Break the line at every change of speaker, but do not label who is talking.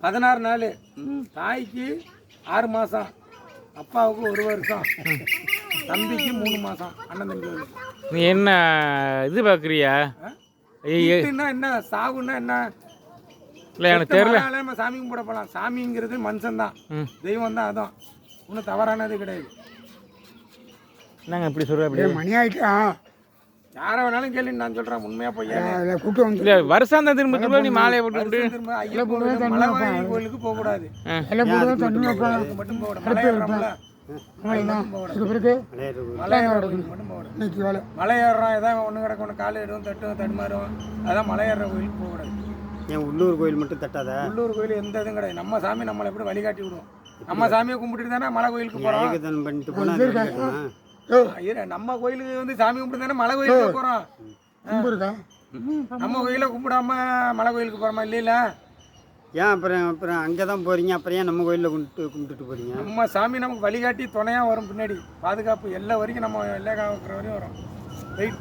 16 நாள், தாய்க்கு 6 மாதம், அப்பாவுக்கு 1 வருஷம், தம்பிக்கு 3 மாதம், அண்ணன் தம்பி.
நீ என்ன இது பார்க்குறியா?
என்ன சாவுன்னா என்ன?
இல்லை எனக்கு தெரியல.
நம்ம சாமி கும்பிட போகலாம். சாமிங்கிறது மனுஷன் தான், தெய்வம் தான், அதான் ஒன்றும் தவறானது கிடையாது.
என்னங்க இப்படி சொல்கிற? அப்படி
மணி ஆகிட்டா
யாரை வேணாலும் கேள்வி நான் சொல்கிறேன், உண்மையாக போய்
கூட்டம் வந்து
இல்லை வருஷம் தான் திரும்ப திரும்ப நீ மாலையை போட்டு
திரும்ப ஐயப்பன் மலை கோயிலுக்கு போகக்கூடாது,
தண்ணி வைப்பேன்
மட்டும் போகக்கூடாது. மலை ஏறுறோம்ல, மலை ஏறுறோம் மட்டும் போகக்கூடாது.
இன்னைக்கு வேலை
மலை ஏறுறோம், ஏதாவது ஒன்று கிடக்கும், ஒன்று கால் இடும், தட்டும் தடுமாறும், அதான் மலை ஏறுற கோயிலுக்கு போகக்கூடாது.
ஏன் உள்ளூர் கோயில் மட்டும் தட்டாத?
உள்ளூர் கோயில் எந்த இதுவும் கிடையாது. நம்ம சாமி நம்மளை எப்படி வழிகாட்டி விடுவோம். நம்ம சாமியை கும்பிட்டுட்டு தானே மலை கோயிலுக்கு போகிறோம்.
பண்ணிட்டு போனா
நம்ம கோயிலுக்கு வந்து சாமி கும்பிட்டு தானே மலை கோயிலுக்கு போகிறோம். நம்ம கோயிலை கும்பிடாம மலை கோயிலுக்கு போகிறோமா? இல்லைல்ல.
ஏன் அப்புறம் அங்கே தான் போகிறீங்க, அப்புறம் ஏன் நம்ம கோயிலில் கும்பிட்டுட்டு போகிறீங்க?
நம்ம சாமி நமக்கு வழிகாட்டி துணையாக வரும், பின்னாடி பாதுகாப்பு எல்லா வரைக்கும், நம்ம எல்லா காக்கிற வரையும் வரும். ரைட்.